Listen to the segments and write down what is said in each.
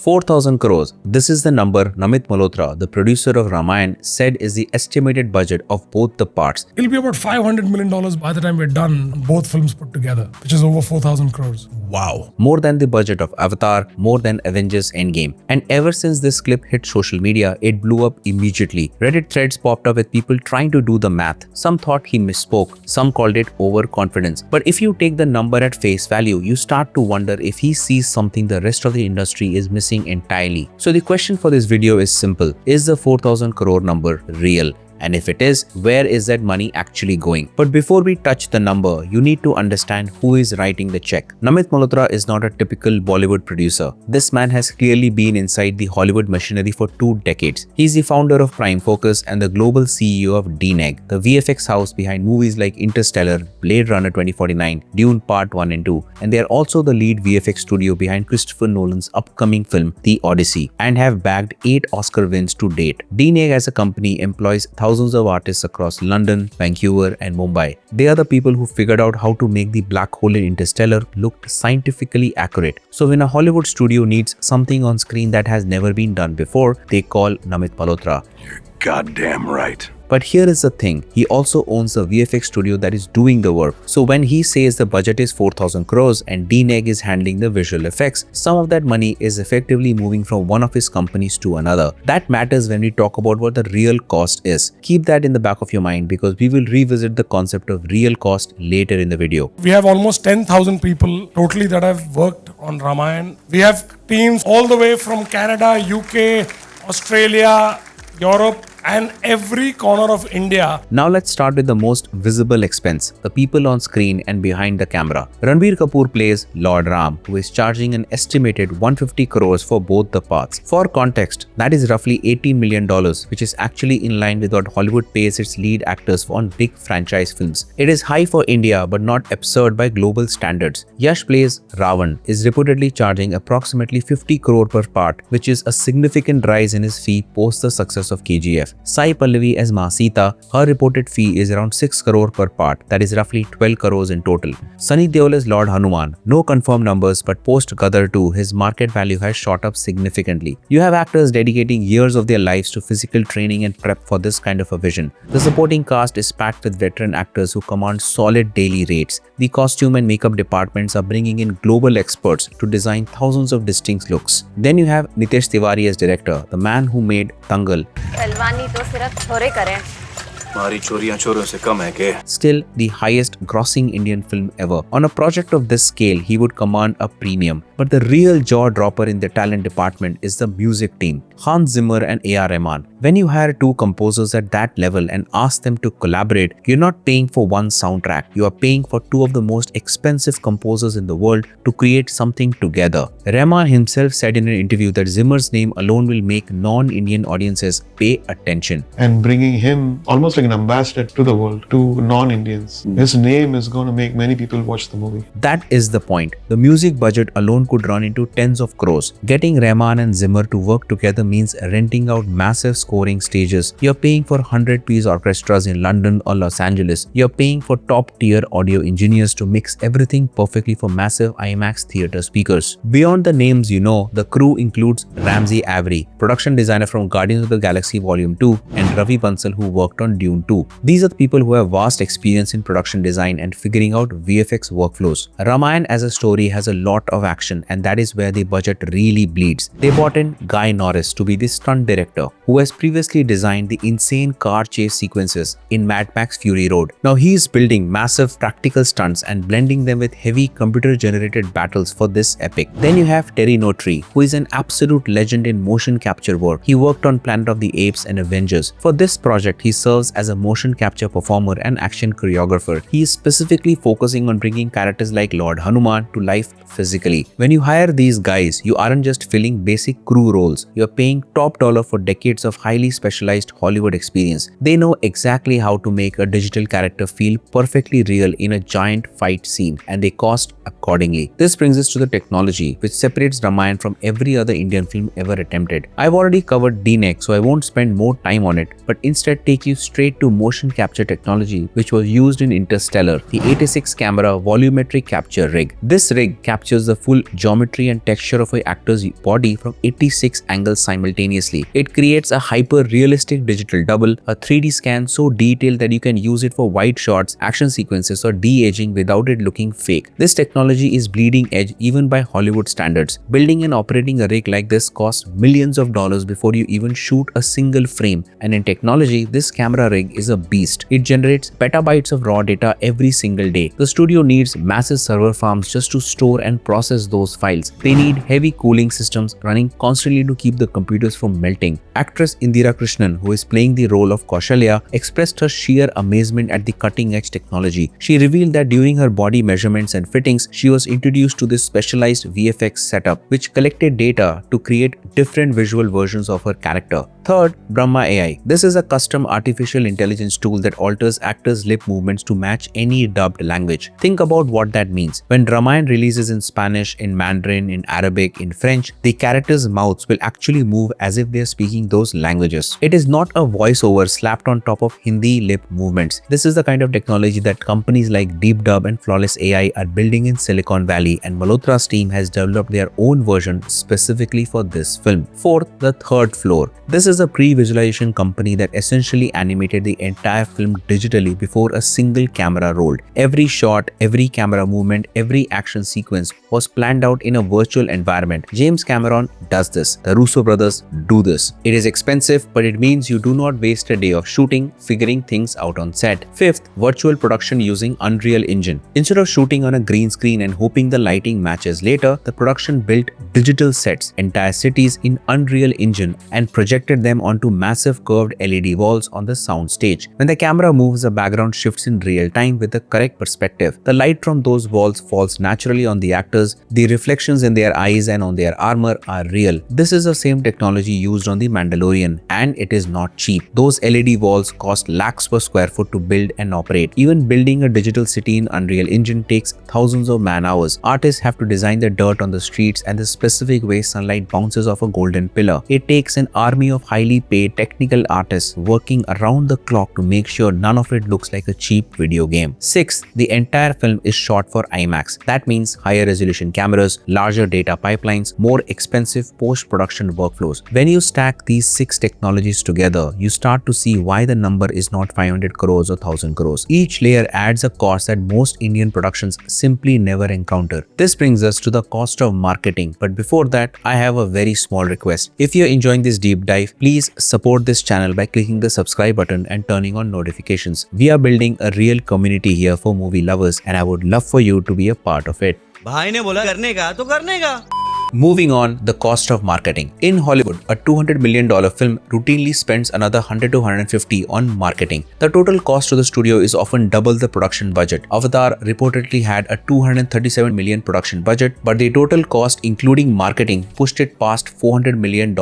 4,000 crores. This is the number Namit Malhotra, the producer of Ramayana, said is the estimated budget of both the parts. It'll be about $500 million by the time we're done, both films put together, which is over 4,000 crores. Wow. More than the budget of Avatar, more than Avengers Endgame. And ever since this clip hit social media, it blew up immediately. Reddit threads popped up with people trying to do the math. Some thought he misspoke, some called it overconfidence. But if you take the number at face value, you start to wonder if he sees something the rest of the industry is missing entirely. So the question for this video is simple. Is the 4,000 crore number real? And if it is, where is that money actually going? But before we touch the number, you need to understand who is writing the check. Namit Malhotra is not a typical Bollywood producer. This man has clearly been inside the Hollywood machinery for 2 decades. He's the founder of Prime Focus and the global CEO of DNEG, the VFX house behind movies like Interstellar, Blade Runner 2049, Dune Part 1 and 2, and they are also the lead VFX studio behind Christopher Nolan's upcoming film The Odyssey, and have bagged 8 Oscar wins to date. DNEG as a company employs thousands of artists across London, Vancouver and Mumbai. They are the people who figured out how to make the black hole in Interstellar look scientifically accurate. So when a Hollywood studio needs something on screen that has never been done before, they call Namit Malhotra. You're goddamn right. But here is the thing, he also owns a VFX studio that is doing the work. So when he says the budget is 4,000 crores and DNEG is handling the visual effects, some of that money is effectively moving from one of his companies to another. That matters when we talk about what the real cost is. Keep that in the back of your mind because we will revisit the concept of real cost later in the video. We have almost 10,000 people totally that have worked on Ramayana. We have teams all the way from Canada, UK, Australia, Europe, and every corner of India. Now let's start with the most visible expense, the people on screen and behind the camera. Ranbir Kapoor plays Lord Ram, who is charging an estimated 150 crores for both the parts. For context, that is roughly $18 million, which is actually in line with what Hollywood pays its lead actors on big franchise films. It is high for India but not absurd by global standards. Yash plays Ravan, is reportedly charging approximately 50 crore per part, which is a significant rise in his fee post the success of KGF. Sai Pallavi as Ma Sita, her reported fee is around 6 crore per part, that is roughly 12 crores in total. Sunny Deol as Lord Hanuman, no confirmed numbers but post Gadar 2, his market value has shot up significantly. You have actors dedicating years of their lives to physical training and prep for this kind of a vision. The supporting cast is packed with veteran actors who command solid daily rates. The costume and makeup departments are bringing in global experts to design thousands of distinct looks. Then you have Nitesh Tiwari as director, the man who made Dangal. Still the highest grossing Indian film ever. On a project of this scale, he would command a premium. But the real jaw-dropper in the talent department is the music team, Zimmer and AR Rahman. When you hire 2 composers at that level and ask them to collaborate, you're not paying for one soundtrack, you are paying for 2 of the most expensive composers in the world to create something together. Rahman himself said in an interview that Zimmer's name alone will make non-Indian audiences pay attention. And bringing him almost like an ambassador to the world, to non-Indians. His name is going to make many people watch the movie. That is the point. The music budget alone could run into tens of crores. Getting Rahman and Zimmer to work together means renting out massive scoring stages. You're paying for 100-piece orchestras in London or Los Angeles. You're paying for top-tier audio engineers to mix everything perfectly for massive IMAX theater speakers. Beyond the names you know, the crew includes Ramsey Avery, production designer from Guardians of the Galaxy Volume 2, and Ravi Bansal, who worked on Dune 2. These are the people who have vast experience in production design and figuring out VFX workflows. Ramayana as a story has a lot of action, and that is where the budget really bleeds. They brought in Guy Norris to be the stunt director, who has previously designed the insane car chase sequences in Mad Max Fury Road. Now he is building massive practical stunts and blending them with heavy computer-generated battles for this epic. Then you have Terry Notary, who is an absolute legend in motion capture work. He worked on Planet of the Apes and Avengers. For this project, he serves as a motion capture performer and action choreographer. He is specifically focusing on bringing characters like Lord Hanuman to life physically. When you hire these guys, you aren't just filling basic crew roles. You're paying top dollar for decades of highly specialized Hollywood experience. They know exactly how to make a digital character feel perfectly real in a giant fight scene, and they cost accordingly. This brings us to the technology, which separates Ramayana from every other Indian film ever attempted. I've already covered DNEG, so I won't spend more time on it, but instead take you straight straight to motion capture technology which was used in Interstellar, the 86 camera volumetric capture rig. This rig captures the full geometry and texture of an actor's body from 86 angles simultaneously. It creates a hyper-realistic digital double, a 3D scan so detailed that you can use it for wide shots, action sequences or de-aging without it looking fake. This technology is bleeding edge even by Hollywood standards. Building and operating a rig like this costs millions of dollars before you even shoot a single frame, and in technology, this camera rig is a beast. It generates petabytes of raw data every single day. The studio needs massive server farms just to store and process those files. They need heavy cooling systems running constantly to keep the computers from melting. Actress Indira Krishnan, who is playing the role of Kaushalya, expressed her sheer amazement at the cutting-edge technology. She revealed that during her body measurements and fittings, she was introduced to this specialized VFX setup which collected data to create different visual versions of her character. Third, Brahma AI. This is a custom artificial intelligence tool that alters actors' lip movements to match any dubbed language. Think about what that means. When Ramayana releases in Spanish, in Mandarin, in Arabic, in French, the characters' mouths will actually move as if they are speaking those languages. It is not a voiceover slapped on top of Hindi lip movements. This is the kind of technology that companies like DeepDub and Flawless AI are building in Silicon Valley, and Malhotra's team has developed their own version specifically for this film. Fourth, the third floor. This is a pre-visualization company that essentially animated the entire film digitally before a single camera rolled. Every shot, every camera movement, every action sequence was planned out in a virtual environment. James Cameron does this. The Russo brothers do this. It is expensive, but it means you do not waste a day of shooting, figuring things out on set. Fifth, virtual production using Unreal Engine. Instead of shooting on a green screen and hoping the lighting matches later, the production built digital sets, entire cities in Unreal Engine, and projected them onto massive curved LED walls on the sound stage. When the camera moves, the background shifts in real time with the correct perspective. The light from those walls falls naturally on the actors. The reflections in their eyes and on their armor are real. This is the same technology used on The Mandalorian, and it is not cheap. Those LED walls cost lakhs per square foot to build and operate. Even building a digital city in Unreal Engine takes thousands of man-hours. Artists have to design the dirt on the streets and the specific way sunlight bounces off a golden pillar. It takes an army of highly paid technical artists working around the clock to make sure none of it looks like a cheap video game. Sixth, the entire film is shot for IMAX. That means higher resolution cameras, larger data pipelines, more expensive post-production workflows. When you stack these 6 technologies together, you start to see why the number is not 500 crores or 1000 crores. Each layer adds a cost that most Indian productions simply never encounter. This brings us to the cost of marketing. But before that, I have a very small request. If you're enjoying this deep dive, please support this channel by clicking the subscribe button and turning on notifications. We are building a real community here for movie lovers, and I would love for you to be a part of it. भाई ने बोला करने का तो करने का। Moving on, the cost of marketing. In Hollywood, a $200 million film routinely spends another 100 to 150 on marketing. The total cost to the studio is often double the production budget. Avatar reportedly had a $237 million production budget, but the total cost including marketing pushed it past $400 million.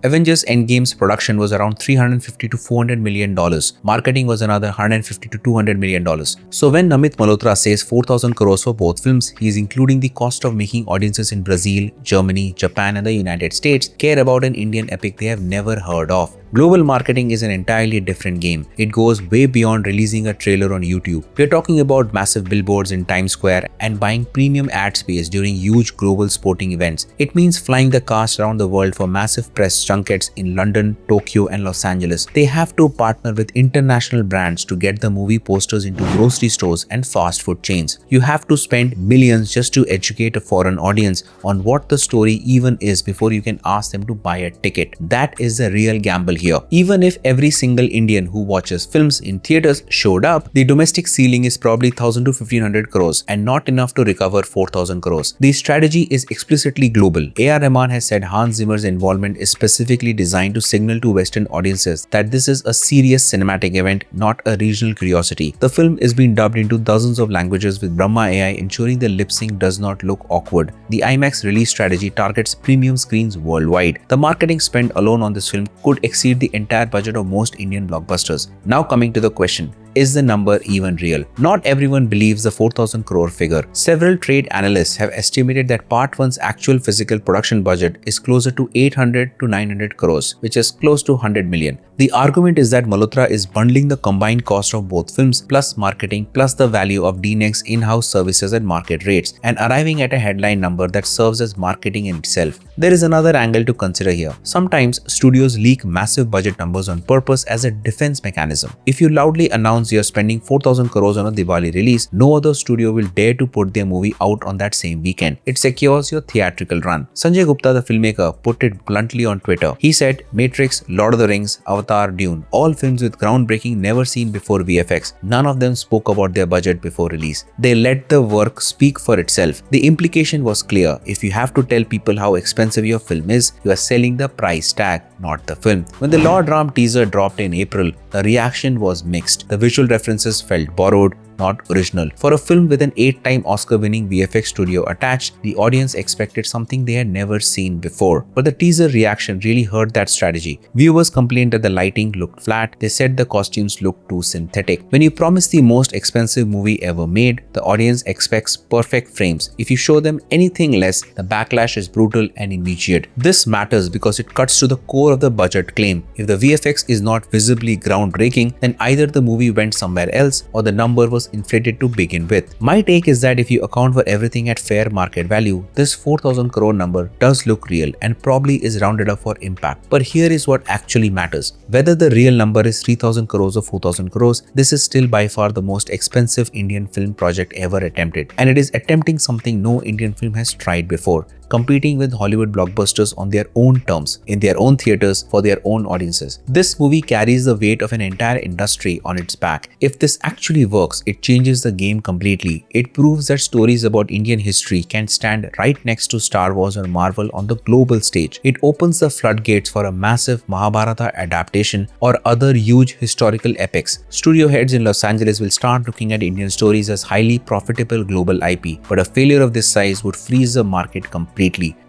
Avengers Endgame's production was around $350 to $400 million. Marketing was another $150 to $200 million. So when Namit Malhotra says 4,000 crores for both films, he is including the cost of making audiences in Brazil, Germany, Japan and the United States care about an Indian epic they have never heard of. Global marketing is an entirely different game. It goes way beyond releasing a trailer on YouTube. We're talking about massive billboards in Times Square and buying premium ad space during huge global sporting events. It means flying the cast around the world for massive press junkets in London, Tokyo and Los Angeles. They have to partner with international brands to get the movie posters into grocery stores and fast food chains. You have to spend millions just to educate a foreign audience on what the story even is before you can ask them to buy a ticket. That is the real gamble here. Even if every single Indian who watches films in theaters showed up, the domestic ceiling is probably 1,000 to 1,500 crores and not enough to recover 4,000 crores. The strategy is explicitly global. AR Rahman has said Hans Zimmer's involvement is specifically designed to signal to Western audiences that this is a serious cinematic event, not a regional curiosity. The film is being dubbed into dozens of languages with Brahma AI ensuring the lip sync does not look awkward. The IMAX release strategy targets premium screens worldwide. The marketing spend alone on this film could exceed the entire budget of most Indian blockbusters. Now coming to the question, Is the number even real? Not everyone believes the 4,000 crore figure. Several trade analysts have estimated that Part 1's actual physical production budget is closer to 800 to 900 crores, which is close to 100 million. The argument is that Malhotra is bundling the combined cost of both films plus marketing plus the value of DNEG's in-house services at market rates and arriving at a headline number that serves as marketing in itself. There is another angle to consider here. Sometimes studios leak massive budget numbers on purpose as a defense mechanism. If you loudly announce you're spending 4,000 crores on a Diwali release, no other studio will dare to put their movie out on that same weekend. It secures your theatrical run. Sanjay Gupta, the filmmaker, put it bluntly on Twitter. He said, Matrix, Lord of the Rings, Avatar, Dune, all films with groundbreaking, never seen before VFX. None of them spoke about their budget before release. They let the work speak for itself. The implication was clear. If you have to tell people how expensive your film is, you are selling the price tag, not the film. When the Lord Ram teaser dropped in April, the reaction was mixed. The visual references felt borrowed, not original. For a film with an 8-time Oscar-winning VFX studio attached, the audience expected something they had never seen before. But the teaser reaction really hurt that strategy. Viewers complained that the lighting looked flat. They said the costumes looked too synthetic. When you promise the most expensive movie ever made, the audience expects perfect frames. If you show them anything less, the backlash is brutal and immediate. This matters because it cuts to the core of the budget claim. If the VFX is not visibly groundbreaking, then either the movie went somewhere else or the number was inflated to begin with. My take is that if you account for everything at fair market value, this 4,000 crore number does look real and probably is rounded up for impact. But here is what actually matters. Whether the real number is 3,000 crores or 4,000 crores, this is still by far the most expensive Indian film project ever attempted. And it is attempting something no Indian film has tried before. Competing with Hollywood blockbusters on their own terms, in their own theaters, for their own audiences. This movie carries the weight of an entire industry on its back. If this actually works, it changes the game completely. It proves that stories about Indian history can stand right next to Star Wars or Marvel on the global stage. It opens the floodgates for a massive Mahabharata adaptation or other huge historical epics. Studio heads in Los Angeles will start looking at Indian stories as highly profitable global IP, but a failure of this size would freeze the market completely.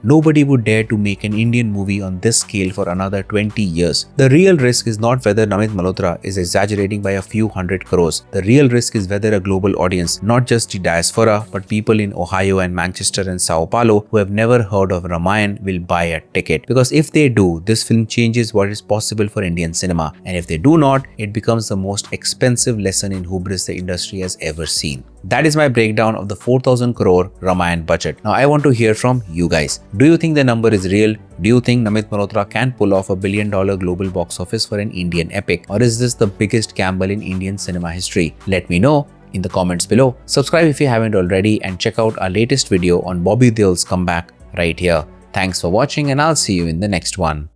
Nobody would dare to make an Indian movie on this scale for another 20 years. The real risk is not whether Namit Malhotra is exaggerating by a few hundred crores. The real risk is whether a global audience, not just the diaspora, but people in Ohio and Manchester and Sao Paulo who have never heard of Ramayana will buy a ticket. Because if they do, this film changes what is possible for Indian cinema. And if they do not, it becomes the most expensive lesson in hubris the industry has ever seen. That is my breakdown of the 4,000 crore Ramayana budget. Now I want to hear from you guys. Do you think the number is real? Do you think Namit Malhotra can pull off $1 billion global box office for an Indian epic? Or is this the biggest gamble in Indian cinema history? Let me know in the comments below. Subscribe if you haven't already and check out our latest video on Bobby Deol's comeback right here. Thanks for watching and I'll see you in the next one.